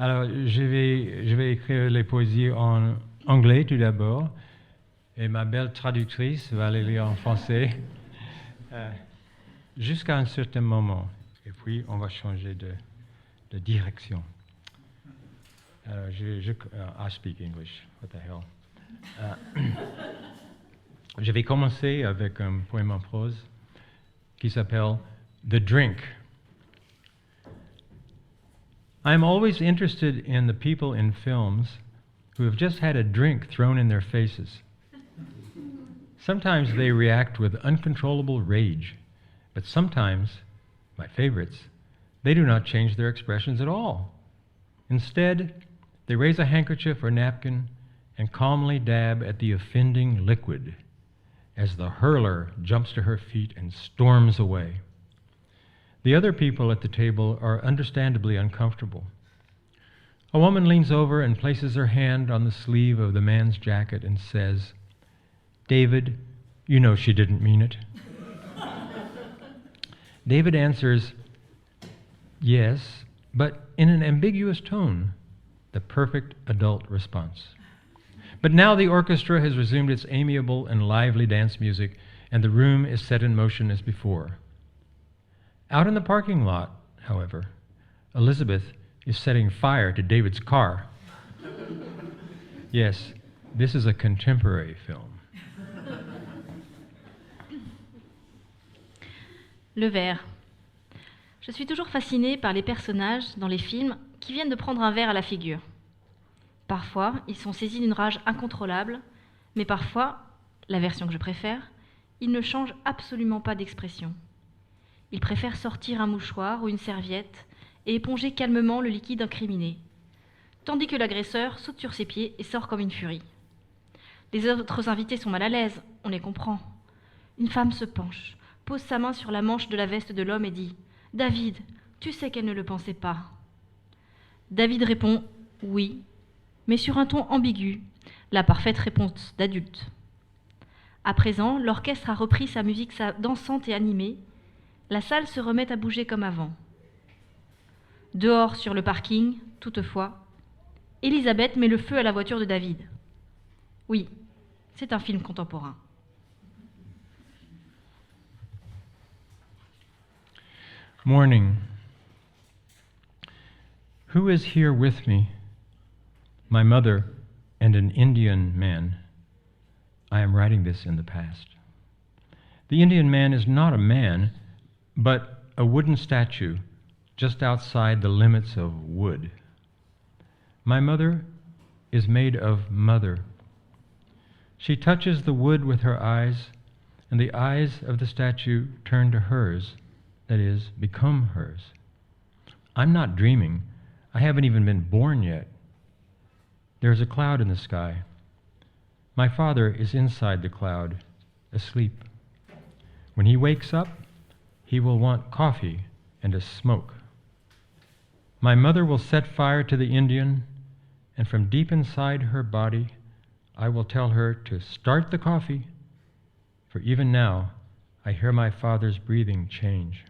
Alors, je vais écrire les poésies en anglais tout d'abord, et ma belle traductrice va les lire en français jusqu'à un certain moment. Et puis, on va changer de direction. Alors, I speak English, what the hell. Je vais commencer avec un poème en prose qui s'appelle The Drink. I am always interested in the people in films who have just had a drink thrown in their faces. Sometimes they react with uncontrollable rage, but sometimes, my favorites, they do not change their expressions at all. Instead, they raise a handkerchief or napkin and calmly dab at the offending liquid as the hurler jumps to her feet and storms away. The other people at the table are understandably uncomfortable. A woman leans over and places her hand on the sleeve of the man's jacket and says, "David, you know she didn't mean it." David answers, "Yes," but in an ambiguous tone, the perfect adult response. But now the orchestra has resumed its amiable and lively dance music, and the room is set in motion as before. Out in the parking lot, however, Elizabeth is setting fire to David's car. Yes, this is a contemporary film. Le verre. Je suis toujours fascinée par les personnages dans les films qui viennent de prendre un verre à la figure. Parfois, ils sont saisis d'une rage incontrôlable, mais parfois, la version que je préfère, ils ne changent absolument pas d'expression. Ils préfèrent sortir un mouchoir ou une serviette et éponger calmement le liquide incriminé, tandis que l'agresseur saute sur ses pieds et sort comme une furie. Les autres invités sont mal à l'aise, on les comprend. Une femme se penche, pose sa main sur la manche de la veste de l'homme et dit « David, tu sais qu'elle ne le pensait pas. » David répond « Oui », mais sur un ton ambigu, la parfaite réponse d'adulte. À présent, l'orchestre a repris sa musique dansante et animée. La salle se remet à bouger comme avant. Dehors, sur le parking, toutefois, Elisabeth met le feu à la voiture de David. Oui, c'est un film contemporain. Morning. Who is here with me? My mother and an Indian man. I am writing this in the past. The Indian man is not a man, but a wooden statue just outside the limits of wood. My mother is made of mother. She touches the wood with her eyes, and the eyes of the statue turn to hers, that is, become hers. I'm not dreaming. I haven't even been born yet. There's a cloud in the sky. My father is inside the cloud, asleep. When he wakes up, he will want coffee and a smoke. My mother will set fire to the Indian, and from deep inside her body, I will tell her to start the coffee, for even now, I hear my father's breathing change.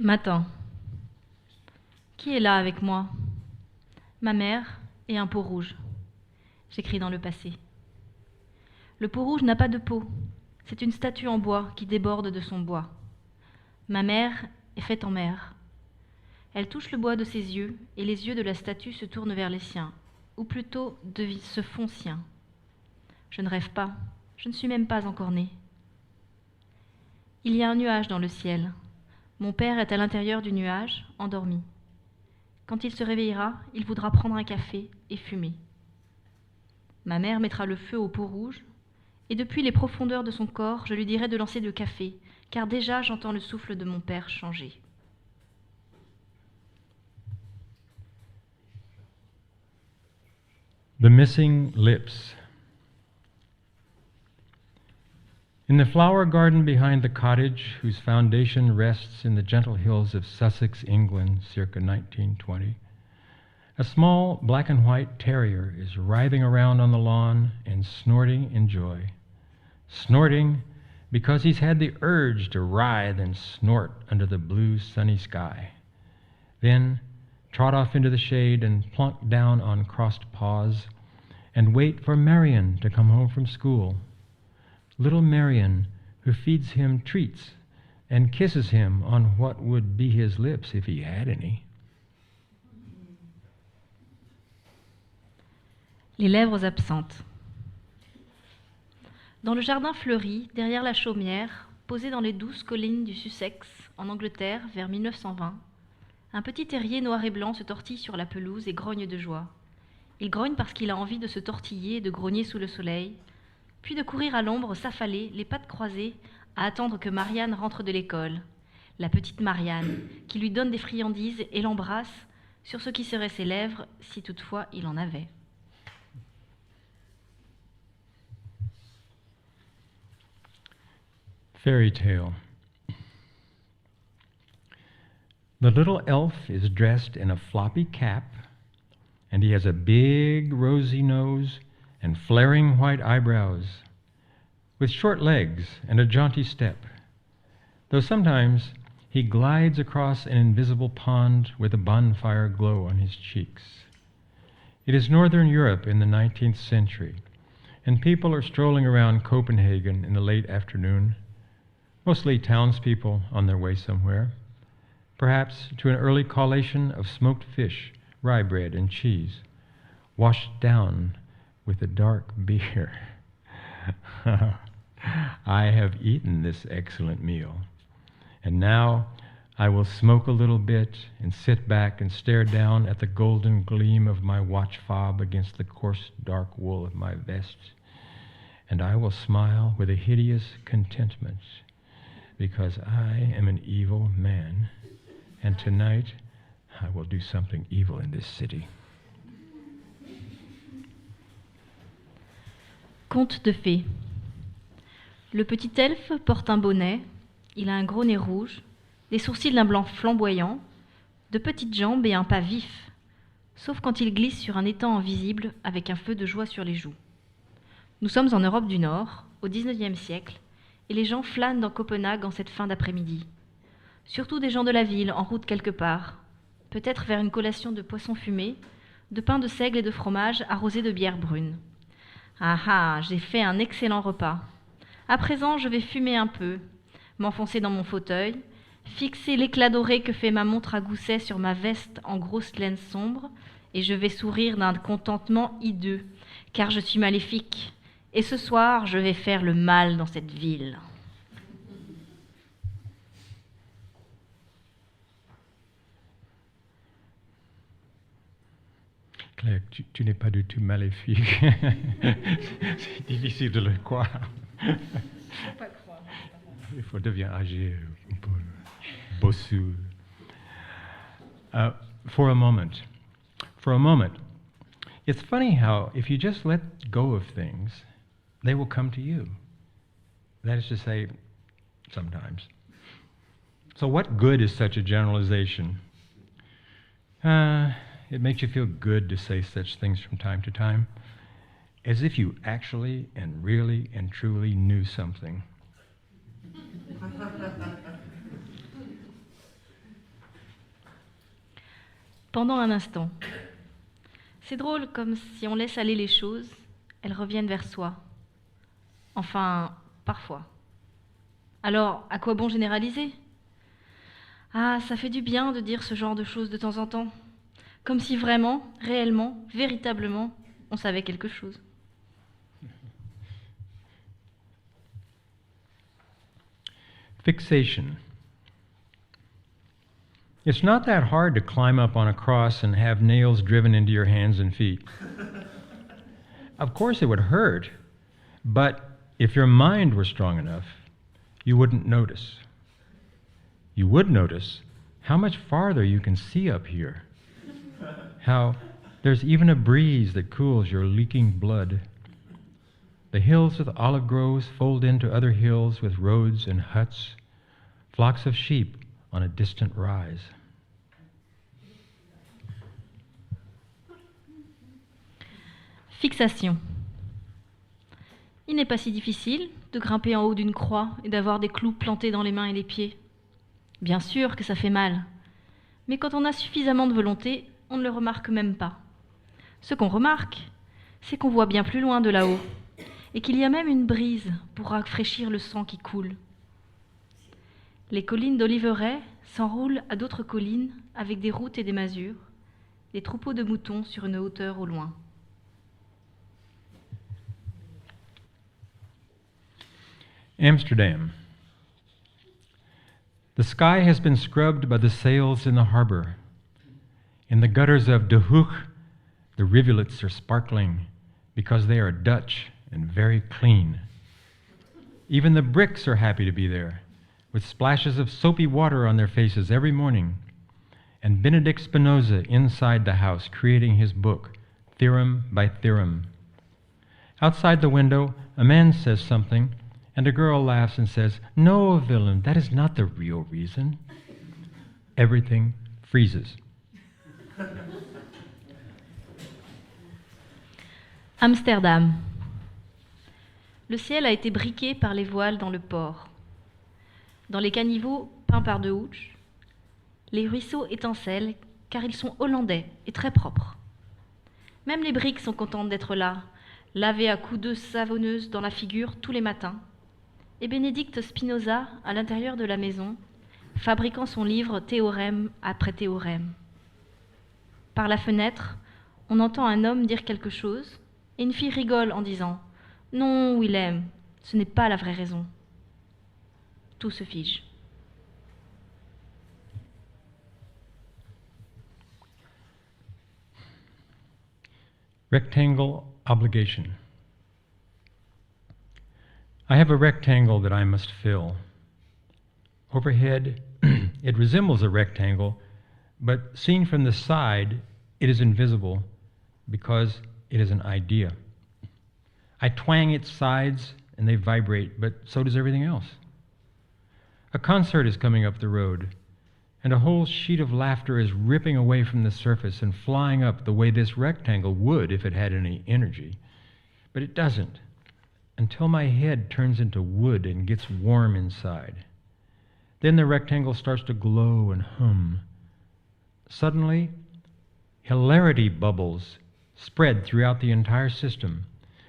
Matin. Qui est là avec moi? Ma mère et un pot rouge. J'écris dans le passé. Le pot rouge n'a pas de peau. C'est une statue en bois qui déborde de son bois. Ma mère est faite en mer. Elle touche le bois de ses yeux et les yeux de la statue se tournent vers les siens, ou plutôt se font siens. Je ne rêve pas, je ne suis même pas encore née. Il y a un nuage dans le ciel. Mon père est à l'intérieur du nuage, endormi. Quand il se réveillera, il voudra prendre un café et fumer. Ma mère mettra le feu au pot rouge, et depuis les profondeurs de son corps, je lui dirai de lancer le café, car déjà j'entends le souffle de mon père changer. The Missing Lips. In the flower garden behind the cottage, whose foundation rests in the gentle hills of Sussex, England, circa 1920, a small black and white terrier is writhing around on the lawn and snorting in joy. Snorting because he's had the urge to writhe and snort under the blue sunny sky. Then trot off into the shade and plunk down on crossed paws and wait for Marion to come home from school. Little Marion, who feeds him treats and kisses him on what would be his lips if he had any. Les lèvres absentes. Dans le jardin fleuri, derrière la chaumière, posé dans les douces collines du Sussex, en Angleterre, vers 1920, un petit terrier noir et blanc se tortille sur la pelouse et grogne de joie. Il grogne parce qu'il a envie de se tortiller et de grogner sous le soleil, puis de courir à l'ombre, s'affaler, les pattes croisées, à attendre que Marianne rentre de l'école. La petite Marianne, qui lui donne des friandises et l'embrasse sur ce qui serait ses lèvres, si toutefois il en avait. Fairy tale. The little elf is dressed in a floppy cap, and he has a big rosy nose and flaring white eyebrows, with short legs and a jaunty step, though sometimes he glides across an invisible pond with a bonfire glow on his cheeks. It is Northern Europe in the 19th century, and people are strolling around Copenhagen in the late afternoon, mostly townspeople on their way somewhere, perhaps to an early collation of smoked fish, rye bread, and cheese, washed down with a dark beer. I have eaten this excellent meal, and now I will smoke a little bit and sit back and stare down at the golden gleam of my watch fob against the coarse dark wool of my vest, and I will smile with a hideous contentment, because I am an evil man, and tonight I will do something evil in this city. Conte de fées. Le petit elfe porte un bonnet, il a un gros nez rouge, les sourcils d'un blanc flamboyant, de petites jambes et un pas vif, sauf quand il glisse sur un étang invisible avec un feu de joie sur les joues. Nous sommes en Europe du Nord, au XIXe siècle, et les gens flânent dans Copenhague en cette fin d'après-midi. Surtout des gens de la ville, en route quelque part, peut-être vers une collation de poissons fumés, de pain de seigle et de fromage arrosé de bière brune. Ah ah, j'ai fait un excellent repas. À présent, je vais fumer un peu, m'enfoncer dans mon fauteuil, fixer l'éclat doré que fait ma montre à gousset sur ma veste en grosse laine sombre, et je vais sourire d'un contentement hideux, car je suis maléfique, et ce soir, je vais faire le mal dans cette ville. Claire, tu n'es pas du tout maléfique. C'est difficile de le croire. Faut pas croire. Il faut devenir âgé, un peu bossu. For a moment, it's funny how if you just let go of things, they will come to you. That is to say, sometimes. So what good is such a generalization? It makes you feel good to say such things from time to time, as if you actually and really and truly knew something. Pendant un instant. C'est drôle, comme si on laisse aller les choses, elles reviennent vers soi. Enfin, parfois. Alors, à quoi bon généraliser ? Ah, ça fait du bien de dire ce genre de choses de temps en temps. Comme si vraiment, réellement, véritablement, on savait quelque chose. Fixation. It's not that hard to climb up on a cross and have nails driven into your hands and feet. Of course it would hurt, but if your mind were strong enough, you wouldn't notice. You would notice how much farther you can see up here, how there's even a breeze that cools your leaking blood. The hills with olive groves fold into other hills with roads and huts, flocks of sheep on a distant rise. Fixation. Il n'est pas si difficile de grimper en haut d'une croix et d'avoir des clous plantés dans les mains et les pieds. Bien sûr que ça fait mal, mais quand on a suffisamment de volonté, on ne le remarque même pas. Ce qu'on remarque, c'est qu'on voit bien plus loin de là-haut, et qu'il y a même une brise pour rafraîchir le sang qui coule. Les collines d'Oliveray s'enroulent à d'autres collines avec des routes et des masures, des troupeaux de moutons sur une hauteur au loin. Amsterdam. The sky has been scrubbed by the sails in the harbor. In the gutters of De Hoog, the rivulets are sparkling because they are Dutch and very clean. Even the bricks are happy to be there, with splashes of soapy water on their faces every morning, and Benedict Spinoza inside the house creating his book, theorem by theorem. Outside the window, a man says something, and a girl laughs and says, "No, Willem, that is not the real reason." Everything freezes. Amsterdam. Le ciel a été briqué par les voiles dans le port. Dans les caniveaux peints par de Hooch, les ruisseaux étincellent car ils sont hollandais et très propres. Même les briques sont contentes d'être là, lavées à coups de savonneuse dans la figure tous les matins, et Benedict Spinoza à l'intérieur de la maison, fabriquant son livre théorème après théorème. Par la fenêtre, on entend un homme dire quelque chose, et une fille rigole en disant « Non, Willem, ce n'est pas la vraie raison. » Tout se fige. Rectangle obligation. I have a rectangle that I must fill. Overhead, it resembles a rectangle, but seen from the side, it is invisible because it is an idea. I twang its sides and they vibrate, but so does everything else. A concert is coming up the road, and a whole sheet of laughter is ripping away from the surface and flying up the way this rectangle would if it had any energy. But it doesn't, until my head turns into wood and gets warm inside. Then the rectangle starts to glow and hum. Suddenly, hilarity bubbles spread throughout the entire system,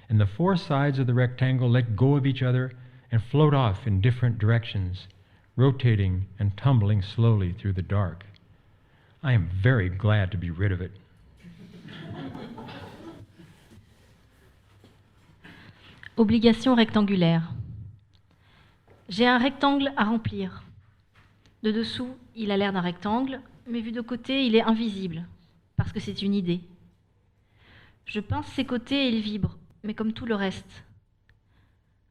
and the four sides of the rectangle let go of each other and float off in different directions, rotating and tumbling slowly through the dark. I am very glad to be rid of it. Obligation rectangulaire. J'ai un rectangle à remplir. De dessous, il a l'air d'un rectangle, mais vu de côté, il est invisible, parce que c'est une idée. Je pince ses côtés et il vibre, mais comme tout le reste.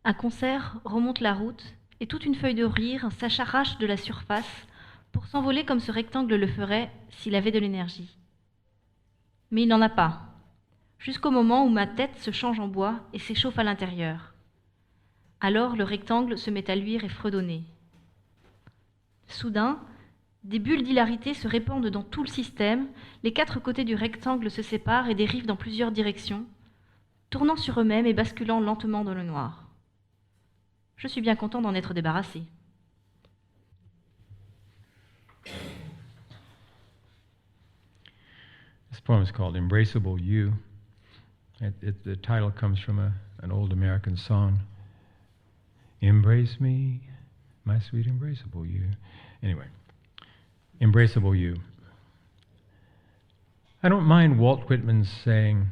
Un concert remonte la route et toute une feuille de rire s'arrache de la surface pour s'envoler comme ce rectangle le ferait s'il avait de l'énergie. Mais il n'en a pas, jusqu'au moment où ma tête se change en bois et s'échauffe à l'intérieur. Alors le rectangle se met à luire et fredonner. Soudain, des bulles d'hilarité se répandent dans tout le système, les quatre côtés du rectangle se séparent et dérivent dans plusieurs directions, tournant sur eux-mêmes et basculant lentement dans le noir. Je suis bien content d'en être débarrassé. This poem is called Embraceable You. The title comes from an old American song. Embrace me, my sweet embraceable you. Anyway, Embraceable You. I don't mind Walt Whitman's saying,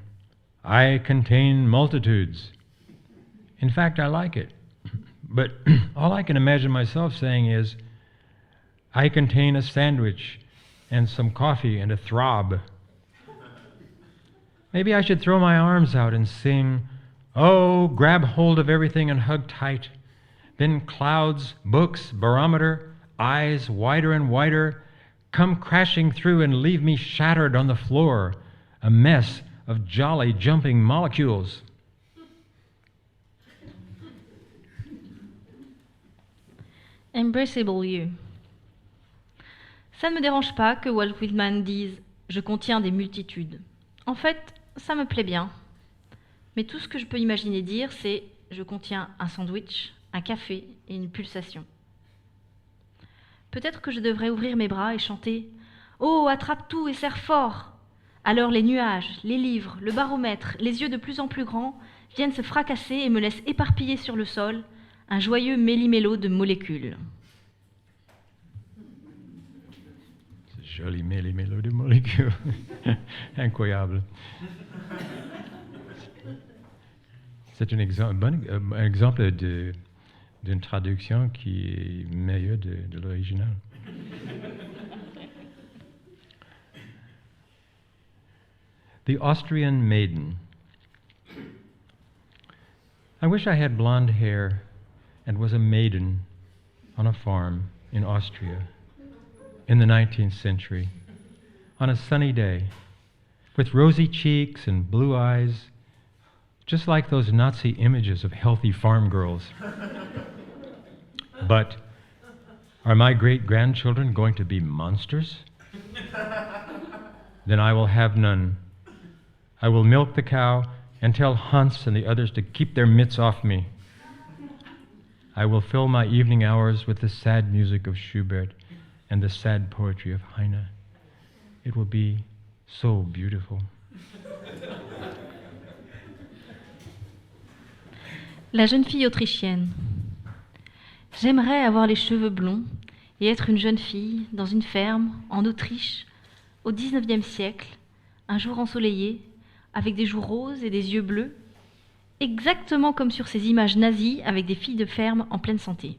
"I contain multitudes." In fact, I like it. But all I can imagine myself saying is, "I contain a sandwich and some coffee and a throb." Maybe I should throw my arms out and sing, "Oh, grab hold of everything and hug tight." Then clouds, books, barometer, eyes wider and wider, come crashing through and leave me shattered on the floor, a mess of jolly jumping molecules. Embraceable You. Ça ne me dérange pas que Walt Whitman dise « Je contiens des multitudes ». En fait, ça me plaît bien. Mais tout ce que je peux imaginer dire, c'est « je contiens un sandwich, un café et une pulsation. Peut-être que je devrais ouvrir mes bras et chanter « Oh, attrape tout et serre fort !» Alors les nuages, les livres, le baromètre, les yeux de plus en plus grands viennent se fracasser et me laissent éparpiller sur le sol un joyeux méli-mélo de molécules. C'est joli méli-mélo de molécules. Incroyable. C'est un exemple d'une traduction qui est meilleure de l'original. The Austrian Maiden. I wish I had blonde hair and was a maiden on a farm in Austria in the 19th century on a sunny day with rosy cheeks and blue eyes, just like those Nazi images of healthy farm girls. But are my great-grandchildren going to be monsters? Then I will have none. I will milk the cow and tell Hans and the others to keep their mitts off me. I will fill my evening hours with the sad music of Schubert and the sad poetry of Heine. It will be so beautiful. La jeune fille autrichienne. J'aimerais avoir les cheveux blonds et être une jeune fille dans une ferme en Autriche au XIXe siècle, un jour ensoleillé, avec des joues roses et des yeux bleus, exactement comme sur ces images nazies avec des filles de ferme en pleine santé.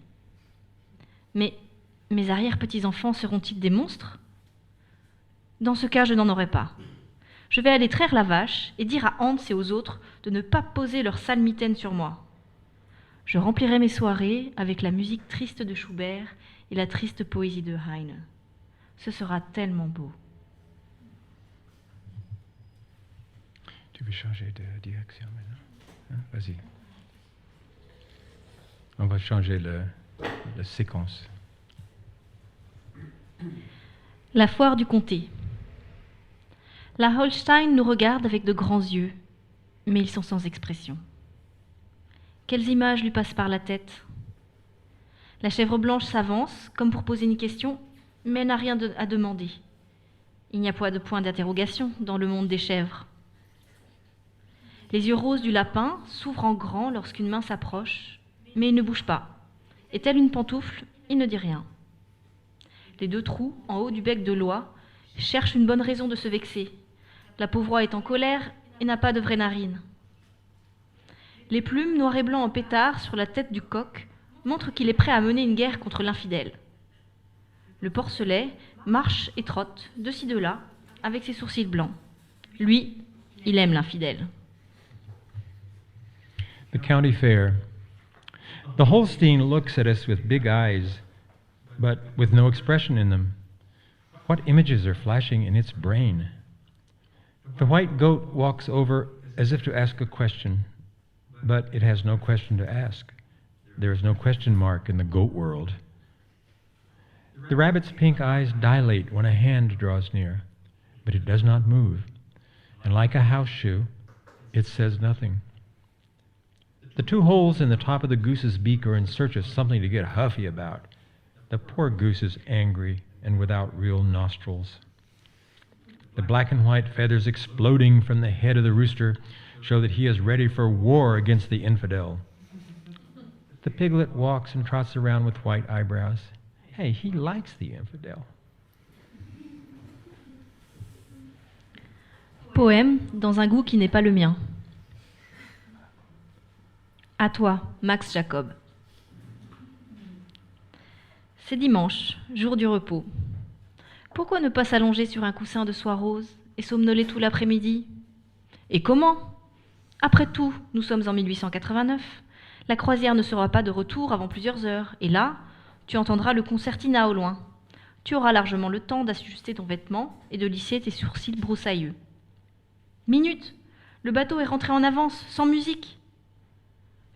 Mais mes arrière-petits-enfants seront-ils des monstres ? Dans ce cas, je n'en aurai pas. Je vais aller traire la vache et dire à Hans et aux autres de ne pas poser leur sale mitaine sur moi. Je remplirai mes soirées avec la musique triste de Schubert et la triste poésie de Heine. Ce sera tellement beau. Tu veux changer de direction maintenant? Hein? Vas-y. On va changer la séquence. La foire du comté. La Holstein nous regarde avec de grands yeux, mais ils sont sans expression. Quelles images lui passent par la tête ? La chèvre blanche s'avance, comme pour poser une question, mais n'a rien à demander. Il n'y a pas de point d'interrogation dans le monde des chèvres. Les yeux roses du lapin s'ouvrent en grand lorsqu'une main s'approche, mais il ne bouge pas. Et tel une pantoufle, il ne dit rien. Les deux trous, en haut du bec de l'oie, cherchent une bonne raison de se vexer. La pauvre oie est en colère et n'a pas de vraies narines. Les plumes noir et blanc en pétard sur la tête du coq montrent qu'il est prêt à mener une guerre contre l'infidèle. Le porcelet marche et trotte, de ci de là, avec ses sourcils blancs. Lui, il aime l'infidèle. The county fair. The Holstein looks at us with big eyes, but with no expression in them. What images are flashing in its brain? The white goat walks over as if to ask a question, but it has no question to ask. There is no question mark in the goat world. The rabbit's pink eyes dilate when a hand draws near, but it does not move, and like a house shoe, it says nothing. The two holes in the top of the goose's beak are in search of something to get huffy about. The poor goose is angry and without real nostrils. The black and white feathers exploding from the head of the rooster show that he is ready for war against the infidel. The piglet walks and trots around with white eyebrows. Hey, he likes the infidel. Poème dans un goût qui n'est pas le mien. À toi, Max Jacob. C'est dimanche, jour du repos. Pourquoi ne pas s'allonger sur un coussin de soie rose et somnoler tout l'après-midi ? Et comment ? Après tout, nous sommes en 1889. La croisière ne sera pas de retour avant plusieurs heures. Et là, tu entendras le concertina au loin. Tu auras largement le temps d'ajuster ton vêtement et de lisser tes sourcils broussailleux. Minute ! Le bateau est rentré en avance, sans musique.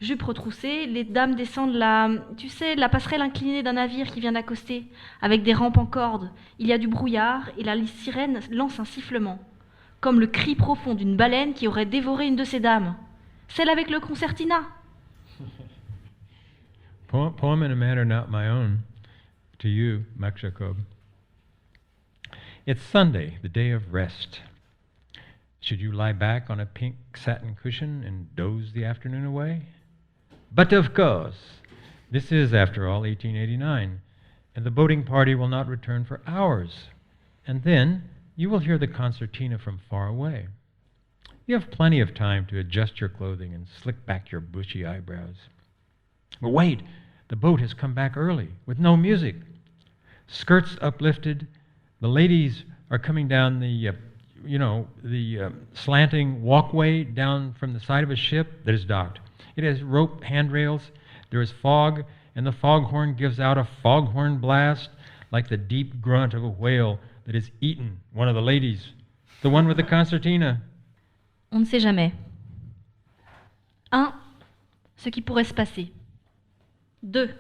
Jupe retroussée, les dames descendent la passerelle inclinée d'un navire qui vient d'accoster, avec des rampes en corde. Il y a du brouillard et la sirène lance un sifflement, comme le cri profond d'une baleine qui aurait dévoré une de ses dames. Celle avec le concertina. Poem in a manner not my own, to you, Max Jacob. It's Sunday, the day of rest. Should you lie back on a pink satin cushion and doze the afternoon away? But of course, this is, after all, 1889, and the boating party will not return for hours. And then you will hear the concertina from far away. You have plenty of time to adjust your clothing and slick back your bushy eyebrows. But wait, the boat has come back early with no music. Skirts uplifted, the ladies are coming down the slanting walkway down from the side of a ship that is docked. It has rope handrails, there is fog, and the foghorn gives out a foghorn blast like the deep grunt of a whale that has eaten one of the ladies, the one with the concertina. On ne sait jamais. 1. Ce qui pourrait se passer. 2.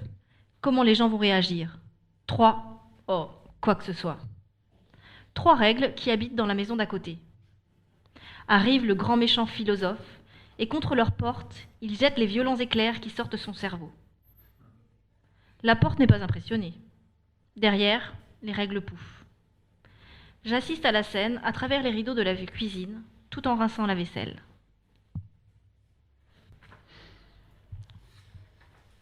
Comment les gens vont réagir. 3. Oh, quoi que ce soit. 3 règles qui habitent dans la maison d'à côté. Arrive le grand méchant philosophe, et contre leur porte, il jette les violents éclairs qui sortent de son cerveau. La porte n'est pas impressionnée. Derrière, les règles pouffent. J'assiste à la scène à travers les rideaux de la cuisine, tout en rinçant la vaisselle.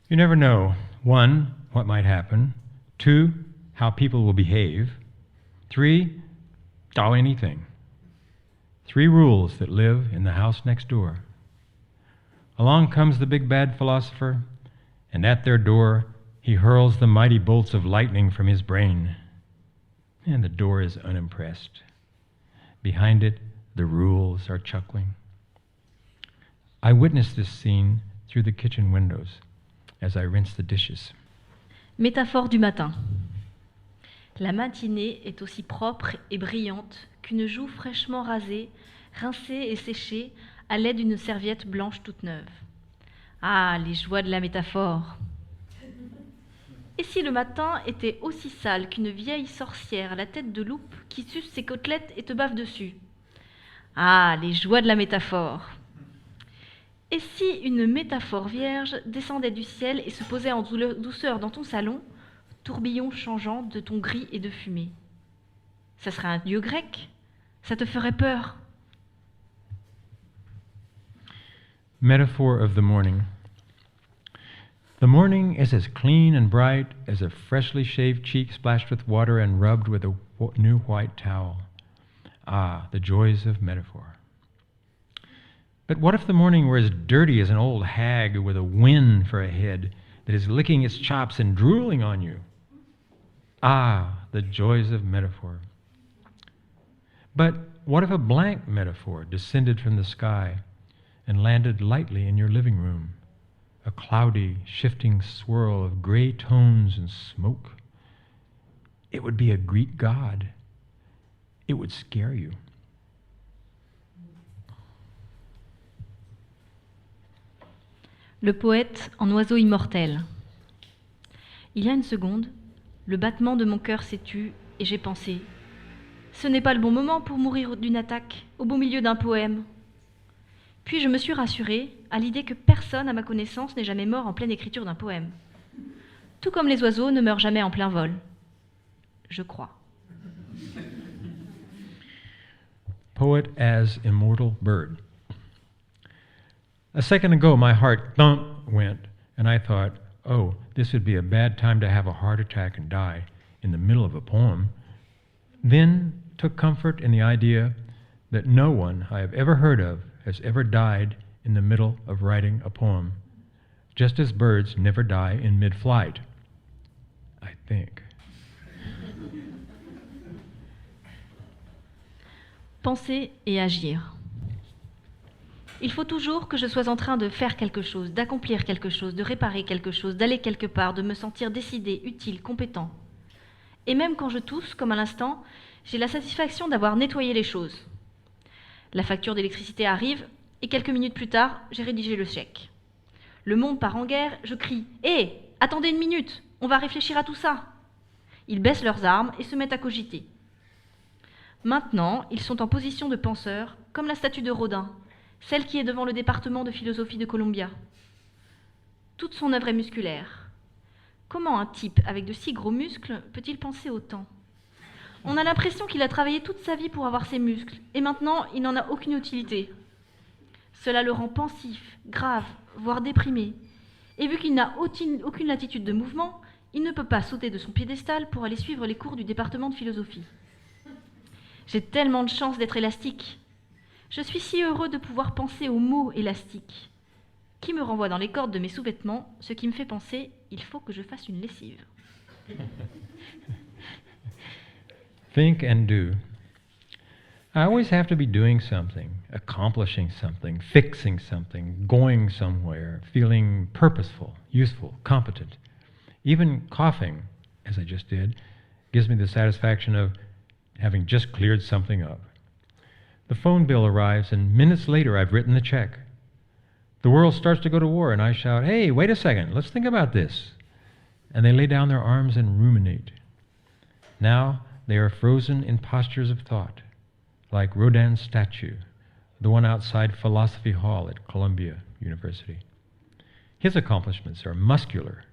You never know, 1, what might happen, 2, how people will behave, 3, anything. 3 rules that live in the house next door. Along comes the big bad philosopher, and at their door he hurls the mighty bolts of lightning from his brain. And the door is unimpressed. Behind it, the rules are chuckling. I witness this scene through the kitchen windows as I rinse the dishes. Métaphore du matin. La matinée est aussi propre et brillante qu'une joue fraîchement rasée, rincée et séchée à l'aide d'une serviette blanche toute neuve. Ah, les joies de la métaphore! Et si le matin était aussi sale qu'une vieille sorcière à la tête de loupe qui suce ses côtelettes et te bave dessus? Ah, les joies de la métaphore! Et si une métaphore vierge descendait du ciel et se posait en douceur dans ton salon, tourbillon changeant de ton gris et de fumée? Ça serait un dieu grec? Ça te ferait peur? Metaphor of the morning. The morning is as clean and bright as a freshly shaved cheek splashed with water and rubbed with a new white towel. Ah, the joys of metaphor. But what if the morning were as dirty as an old hag with a wen for a head that is licking its chops and drooling on you? Ah, the joys of metaphor. But what if a blank metaphor descended from the sky and landed lightly in your living room, a cloudy, shifting swirl of gray tones and smoke? It would be a Greek god. It would scare you. Le poète en oiseau immortel. Il y a une seconde, le battement de mon cœur s'est tu et j'ai pensé « Ce n'est pas le bon moment pour mourir d'une attaque au beau milieu d'un poème. » Puis je me suis rassurée à l'idée que personne à ma connaissance n'est jamais mort en pleine écriture d'un poème. Tout comme les oiseaux ne meurent jamais en plein vol. Je crois. Poet as immortal bird. A second ago, my heart thump went, and I thought, oh, this would be a bad time to have a heart attack and die in the middle of a poem. Then took comfort in the idea that no one I have ever heard of has ever died in the middle of writing a poem, just as birds never die in mid-flight, I think. Penser et agir. Il faut toujours que je sois en train de faire quelque chose, d'accomplir quelque chose, de réparer quelque chose, d'aller quelque part, de me sentir décidé, utile, compétent. Et même quand je tousse, comme à l'instant, j'ai la satisfaction d'avoir nettoyé les choses. La facture d'électricité arrive, et quelques minutes plus tard, j'ai rédigé le chèque. Le monde part en guerre, je crie « Hé, attendez une minute, on va réfléchir à tout ça !» Ils baissent leurs armes et se mettent à cogiter. Maintenant, ils sont en position de penseur, comme la statue de Rodin, celle qui est devant le département de philosophie de Columbia. Toute son œuvre est musculaire, Comment un type avec de si gros muscles peut-il penser autant ? On a l'impression qu'il a travaillé toute sa vie pour avoir ces muscles, et maintenant il n'en a aucune utilité. Cela le rend pensif, grave, voire déprimé. Et vu qu'il n'a aucune latitude de mouvement, il ne peut pas sauter de son piédestal pour aller suivre les cours du département de philosophie. J'ai tellement de chance d'être élastique. Je suis si heureux de pouvoir penser au mot élastique, qui me renvoie dans les cordes de mes sous-vêtements, ce qui me fait penser « il faut que je fasse une lessive ». Think and do. I always have to be doing something, accomplishing something, fixing something, going somewhere, feeling purposeful, useful, competent. Even coughing, as I just did, gives me the satisfaction of having just cleared something up. The phone bill arrives, and minutes later I've written the check. The world starts to go to war, and I shout, "Hey, wait a second, let's think about this." And they lay down their arms and ruminate. Now they are frozen in postures of thought, like Rodin's statue, the one outside Philosophy Hall at Columbia University. His accomplishments are muscular.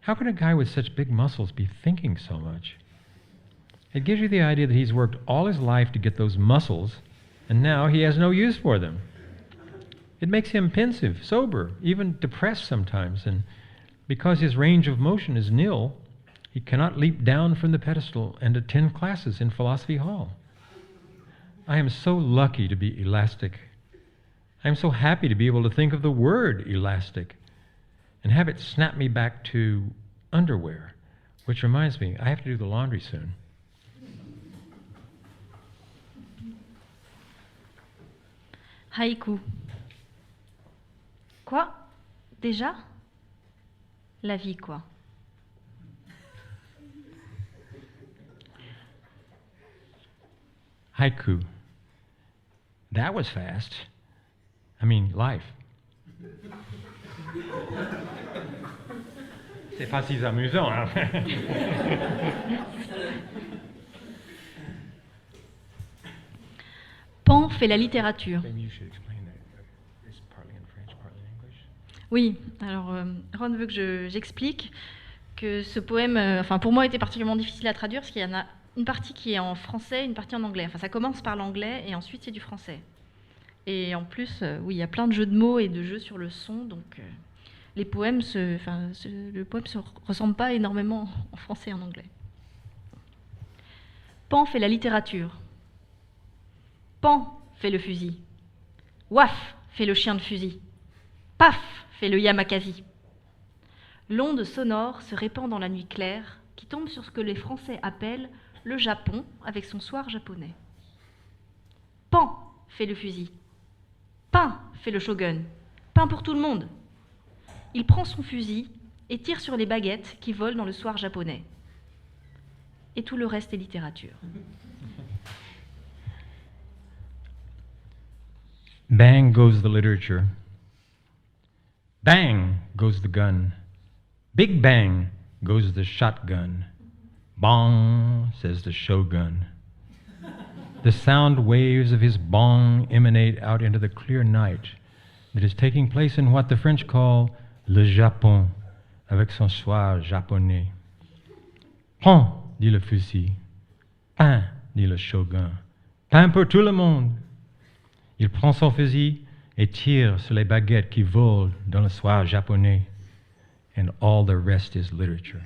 How can a guy with such big muscles be thinking so much? It gives you the idea that he's worked all his life to get those muscles, and now he has no use for them. It makes him pensive, sober, even depressed sometimes, and because his range of motion is nil, he cannot leap down from the pedestal and attend classes in Philosophy Hall. I am so lucky to be elastic. I am so happy to be able to think of the word elastic and have it snap me back to underwear, which reminds me, I have to do the laundry soon. Haïku. Quoi ? Déjà ? La vie, quoi. Haiku. That was fast. I mean, life. C'est pas si amusant, hein? Pan fait la littérature. Maybe you should explain that. It's partly in French, partly in English. Oui, alors Ron veut que j'explique que ce poème, pour moi, était particulièrement difficile à traduire parce qu'il y en a une partie qui est en français, une partie en anglais. Enfin, ça commence par l'anglais et ensuite c'est du français. Et en plus, oui, il y a plein de jeux de mots et de jeux sur le son, donc le poème se ressemble pas énormément en français et en anglais. Pan fait la littérature. Pan fait le fusil. Waf fait le chien de fusil. Paf fait le yamakasi. L'onde sonore se répand dans la nuit claire qui tombe sur ce que les Français appellent le Japon avec son soir japonais. Pan fait le fusil. Pain fait le shogun. Pain pour tout le monde. Il prend son fusil et tire sur les baguettes qui volent dans le soir japonais. Et tout le reste est littérature. Bang goes the literature. Bang goes the gun. Big bang goes the shotgun. Bong, says the shogun. The sound waves of his bong emanate out into the clear night that is taking place in what the French call le Japon, avec son soir japonais. Pain, dit le fusil. Pain, dit le shogun. Pain pour tout le monde. Il prend son fusil et tire sur les baguettes qui volent dans le soir japonais. And all the rest is literature.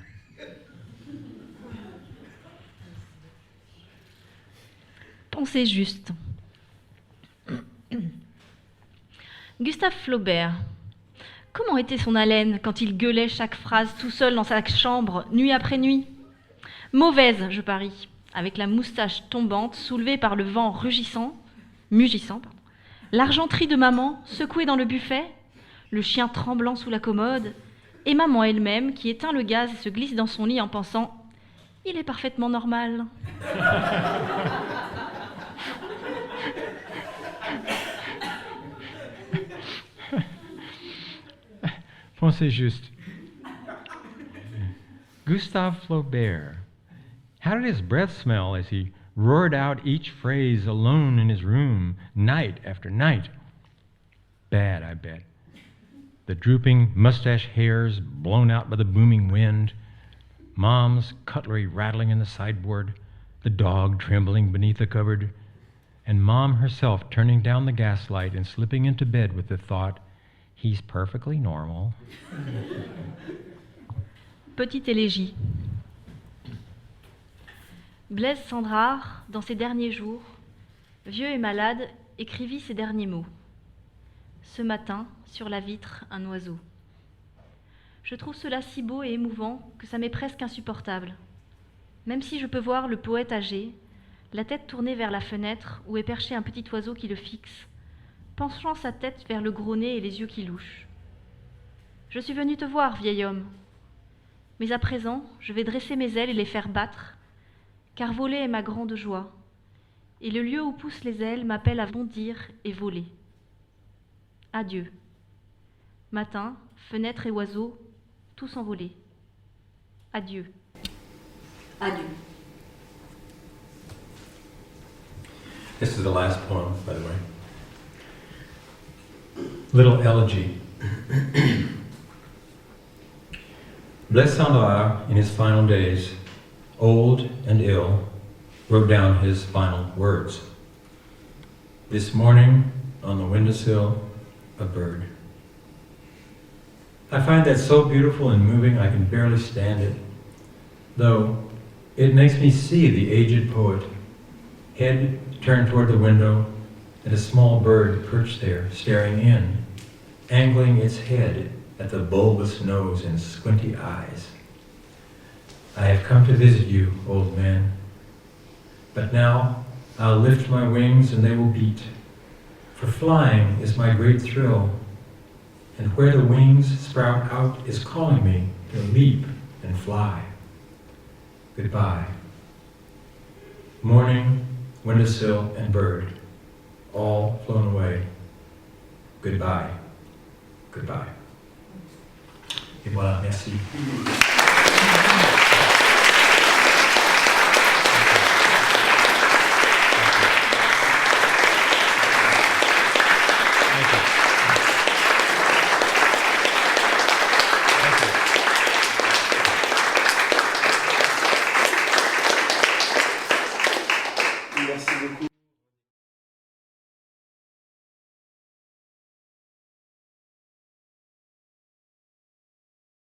Pensez juste. Gustave Flaubert. Comment était son haleine quand il gueulait chaque phrase tout seul dans sa chambre, nuit après nuit ? Mauvaise, je parie, avec la moustache tombante soulevée par le vent mugissant, l'argenterie de maman secouée dans le buffet, le chien tremblant sous la commode, et maman elle-même qui éteint le gaz et se glisse dans son lit en pensant « Il est parfaitement normal ». Pensez juste. Gustave Flaubert. How did his breath smell as he roared out each phrase alone in his room, night after night? Bad, I bet. the drooping mustache hairs blown out by the booming wind, Mom's cutlery rattling in the sideboard, the dog trembling beneath the cupboard, and Mom herself turning down the gaslight and slipping into bed with the thought, he's perfectly normal. Petite élégie. Blaise Cendrars, dans ses derniers jours, vieux et malade, écrivit ces derniers mots. Ce matin, sur la vitre, un oiseau. Je trouve cela si beau et émouvant que ça m'est presque insupportable. Même si je peux voir le poète âgé, la tête tournée vers la fenêtre où est perché un petit oiseau qui le fixe, penchant sa tête vers le gros nez et les yeux qui louchent. Je suis venu te voir, vieil homme. Mais à présent, je vais dresser mes ailes et les faire battre, car voler est ma grande joie, et le lieu où poussent les ailes m'appelle à bondir et voler. Adieu. Matin, fenêtre et oiseaux, tous envolés. Adieu. Adieu. This is the last poem, by the way. Little Elegy. Blaise Cendrars, in his final days, old and ill, wrote down his final words. This morning, on the windowsill, a bird. I find that so beautiful and moving I can barely stand it, though it makes me see the aged poet, head turned toward the window, and a small bird perched there, staring in, angling its head at the bulbous nose and squinty eyes. I have come to visit you, old man, but now I'll lift my wings and they will beat, for flying is my great thrill, and where the wings sprout out is calling me to leap and fly. Goodbye. Morning, windowsill, and bird, all flown away. Goodbye. Goodbye. Et voilà, merci.